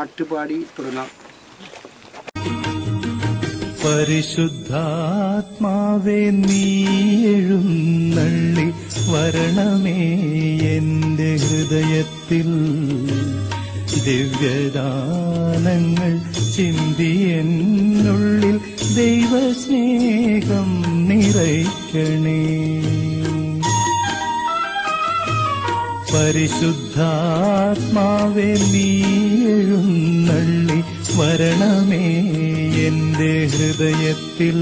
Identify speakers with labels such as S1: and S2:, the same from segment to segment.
S1: പാട്ടുപാടി തുടങ്ങാം.
S2: പരിശുദ്ധാത്മാവേ നീ എഴുന്നള്ളി വരണമേ എന്റെ ഹൃദയത്തിൽ, ദിവ്യദാനങ്ങൾ ചിന്തിയെന്നുള്ളിൽ ദൈവസ്നേഹം നിറയ്ക്കണേ. പരിശുദ്ധാത്മാവേ നീ എഴുന്നള്ളി വരണമേ എന്റെ ഹൃദയത്തിൽ,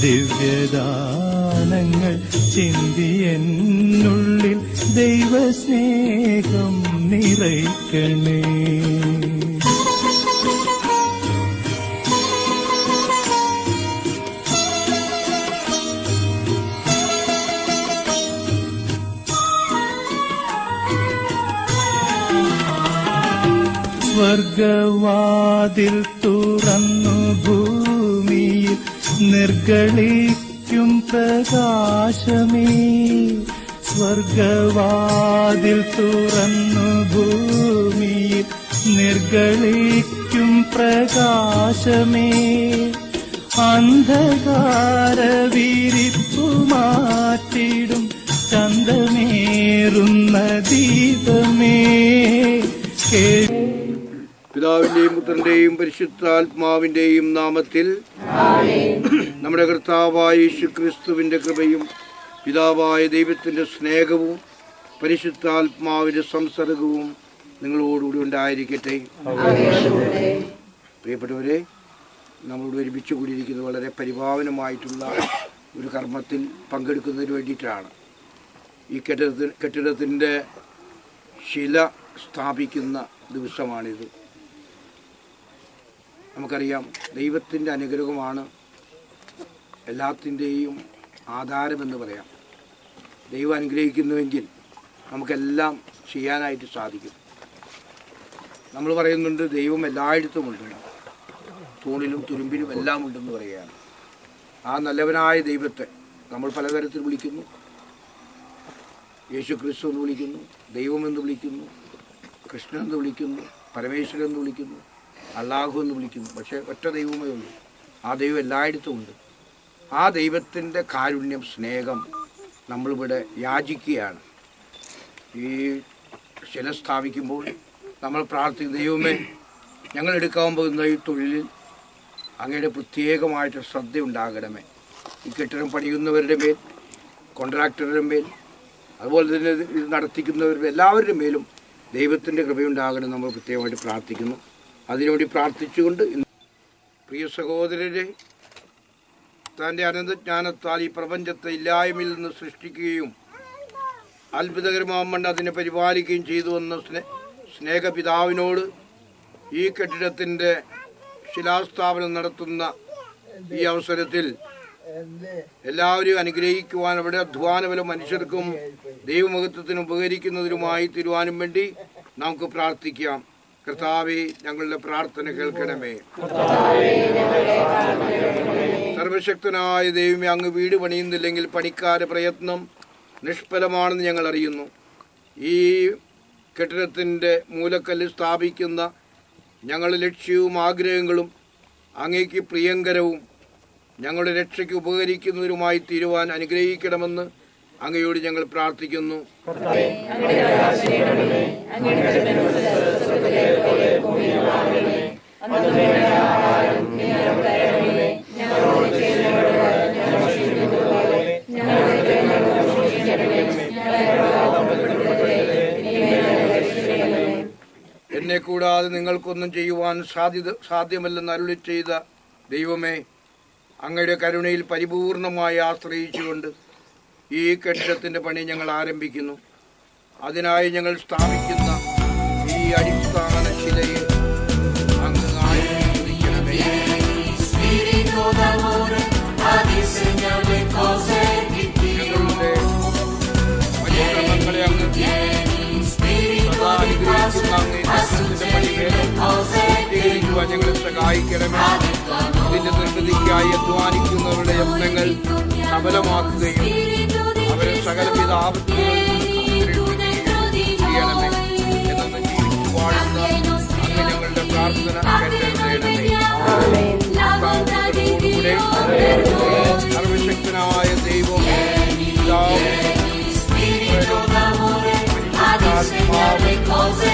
S2: ദിവ്യദാനങ്ങൾ ചിന്തിയെന്നുള്ളിൽ ദൈവസ്നേഹം നിറയ്ക്കണേ. സ്വർഗവാതിൽ തുറന്നു ഭൂമിയിൽ നിർഗളിക്കും പ്രകാശമേ, സ്വർഗവാതിൽ തുറന്നു ഭൂമിയിൽ നിർഗളിക്കും പ്രകാശമേ, അന്ധകാര വിരിപ്പു മാറ്റിടും ചന്തമേറുന്ന ദീപമേ.
S1: പിതാവിന്റെയും പുത്രന്റെയും പരിശുദ്ധാത്മാവിന്റെയും നാമത്തിൽ നമ്മുടെ കർത്താവായ യേശുക്രിസ്തുവിന്റെ കൃപയും പിതാവായ ദൈവത്തിന്റെ സ്നേഹവും പരിശുദ്ധാത്മാവിന്റെ സംസർഗവും നിങ്ങളോടുകൂടി ഉണ്ടായിരിക്കട്ടെ. പ്രിയപ്പെട്ടവരെ, നമ്മളോട് ഒരുമിച്ച് കൂടിയിരിക്കുന്നത് വളരെ പരിപാവനമായിട്ടുള്ള ഒരു കർമ്മത്തിൽ പങ്കെടുക്കുന്നതിന് വേണ്ടിയിട്ടാണ്. ഈ കെട്ടിടത്തിൻ്റെ ശില സ്ഥാപിക്കുന്ന ദിവസമാണിത്. നമുക്കറിയാം, ദൈവത്തിൻ്റെ അനുഗ്രഹമാണ് എല്ലാത്തിൻ്റെയും ആധാരമെന്ന് പറയാം. ദൈവം അനുഗ്രഹിക്കുന്നുവെങ്കിൽ നമുക്കെല്ലാം ചെയ്യാനായിട്ട് സാധിക്കും. നമ്മൾ പറയുന്നുണ്ട് ദൈവം എല്ലായിടത്തും ഉണ്ടെന്ന്, തൂണിലും തുരുമ്പിലും എല്ലാം ഉണ്ടെന്ന് പറയുകയാണ്. ആ നല്ലവനായ ദൈവത്തെ നമ്മൾ പലതരത്തിൽ വിളിക്കുന്നു. യേശു ക്രിസ്തു എന്ന് വിളിക്കുന്നു, ദൈവമെന്ന് വിളിക്കുന്നു, കൃഷ്ണൻ എന്ന് വിളിക്കുന്നു, പരമേശ്വരൻ എന്ന് വിളിക്കുന്നു, അള്ളാഹു എന്ന് വിളിക്കുന്നു. പക്ഷേ ഒറ്റ ദൈവമേ ഉള്ളൂ. ആ ദൈവം എല്ലായിടത്തും ഉണ്ട്. ആ ദൈവത്തിൻ്റെ കാരുണ്യം, സ്നേഹം നമ്മളിവിടെ യാചിക്കുകയാണ്. ഈ ശില സ്ഥാപിക്കുമ്പോൾ നമ്മൾ പ്രാർത്ഥിക്കും, ദൈവമേ ഞങ്ങൾ എടുക്കാൻ പോകുന്ന ഈ തൊഴിലിൽ അങ്ങയുടെ പ്രത്യേകമായിട്ട് ശ്രദ്ധയുണ്ടാകണമേ. ഈ കെട്ടിടം പണിയുന്നവരുടെ മേൽ, കോൺട്രാക്ടറുടെ മേൽ, അതുപോലെ തന്നെ ഇത് നടത്തിക്കുന്നവരുടെ എല്ലാവരുടെ മേലും ദൈവത്തിൻ്റെ കൃപയുണ്ടാകണം നമ്മൾ പ്രത്യേകമായിട്ട് പ്രാർത്ഥിക്കുന്നു. അതിനുവേണ്ടി പ്രാർത്ഥിച്ചുകൊണ്ട്, പ്രിയ സഹോദരരെ, തൻ്റെ അനന്തജ്ഞാനത്താൽ ഈ പ്രപഞ്ചത്തെ ഇല്ലായ്മയിൽ നിന്ന് സൃഷ്ടിക്കുകയും അത്ഭുതകരമാമണ്ണ് അതിനെ പരിപാലിക്കുകയും ചെയ്തുവെന്ന സ്നേഹപിതാവിനോട് ഈ കെട്ടിടത്തിൻ്റെ ശിലാസ്ഥാപനം നടത്തുന്ന ഈ അവസരത്തിൽ എല്ലാവരെയും അനുഗ്രഹിക്കുവാൻ, അവിടെ അധ്വാനബലം മനുഷ്യർക്കും ദൈവമഹത്വത്തിനും ഉപകരിക്കുന്നതിനുമായി തീരുവാനും വേണ്ടി നമുക്ക് പ്രാർത്ഥിക്കാം. കർത്താവേ, ഞങ്ങളുടെ പ്രാർത്ഥന കേൾക്കണമേ. സർവശക്തനായ ദൈവമേ, അങ്ങ് വീട് പണിയുന്നില്ലെങ്കിൽ പണിക്കാരുടെ പ്രയത്നം നിഷ്ഫലമാണെന്ന് ഞങ്ങൾ അറിയുന്നു. ഈ കെട്ടിടത്തിൻ്റെ മൂലക്കല്ല് സ്ഥാപിക്കുന്ന ഞങ്ങളുടെ ലക്ഷ്യവും ആഗ്രഹങ്ങളും അങ്ങേക്ക് പ്രിയങ്കരവും ഞങ്ങളുടെ രക്ഷയ്ക്ക് ഉപകരിക്കുന്നതിനുമായി തീരുവാൻ അനുഗ്രഹിക്കണമെന്ന് അങ്ങയോട് ഞങ്ങൾ പ്രാർത്ഥിക്കുന്നു. എന്നെ കൂടാതെ നിങ്ങൾക്കൊന്നും ചെയ്യുവാൻ സാധ്യമല്ലെന്ന് അരുളി ചെയ്ത ദൈവമേ, അങ്ങയുടെ കരുണയിൽ പരിപൂർണമായി ആശ്രയിച്ചുകൊണ്ട് ഈ കെട്ടിടത്തിൻ്റെ പണി ഞങ്ങൾ ആരംഭിക്കുന്നു. അതിനായി ഞങ്ങൾ സ്ഥാപിക്കുന്ന ഈ അടിസ്ഥാന ശിലയെ അങ്ങ് ആയിരിക്കണമേ. ഞങ്ങളുടെ പരിശ്രമങ്ങളെ അങ്ങ് സദാ അനുഗ്രഹിക്കുന്ന അങ്ങേ കെട്ടിടത്തിൻ്റെ പണി വേഗം ഞങ്ങളെ സഹായിക്കണമേ. ഇതിന്റെ നിർമ്മിതിക്കായി അധ്വാനിക്കുന്നവരുടെ യത്നങ്ങൾ സഫലമാക്കുകയും അവരെ സകലവിധ ആപത്തുകളിൽ ചെയ്യണമേ. എന്നൊന്ന് ജീവിച്ചു വാഴുന്ന പ്രാർത്ഥന കേട്ടരുളണമേ. കർത്താവിനോടുകൂടെ സർവശക്തനായ ദൈവം പിതാവും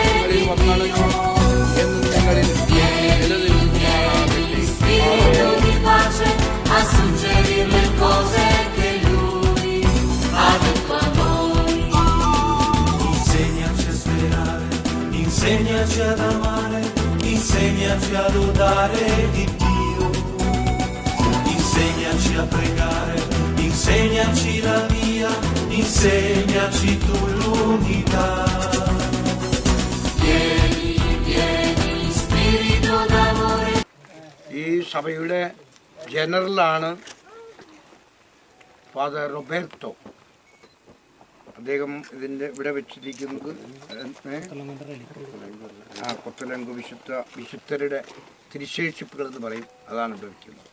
S1: നിങ്ങളിൽ വന്നണച്ചു എന്നും നിങ്ങളിൽ നിലനിൽക്കുമാറാകട്ടെ.
S3: Insegnaci ad amare, insegnaci a lodare di Dio, insegnaci a pregare, insegnaci la via, insegnaci tu l'unità. Vieni, vieni, spirito d'amore.
S1: ഈ സഭയുടെ ജനറലാണ് ഫാദർ റോബർട്ടോ. അദ്ദേഹം ഇതിൻ്റെ ഇവിടെ വെച്ചിരിക്കുന്നത് കൊത്തലങ്ക് വിശുദ്ധരുടെ തിരുശേഷിപ്പുകൾ എന്ന് പറയും. അതാണ് ഇവിടെ വയ്ക്കുന്നത്.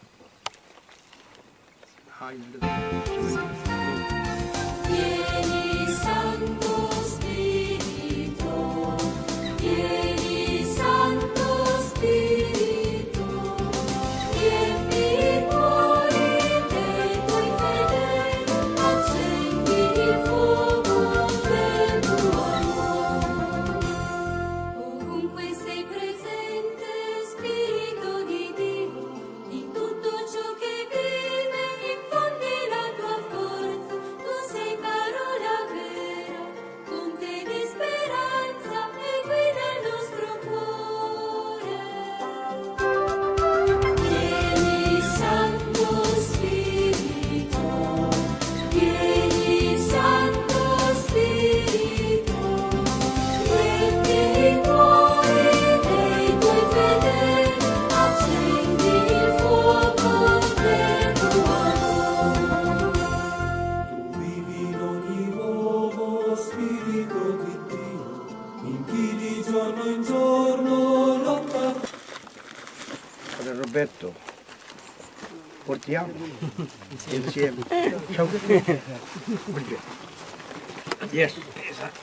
S1: Roberto, portiamo insieme. Ciao. Yes, esatto.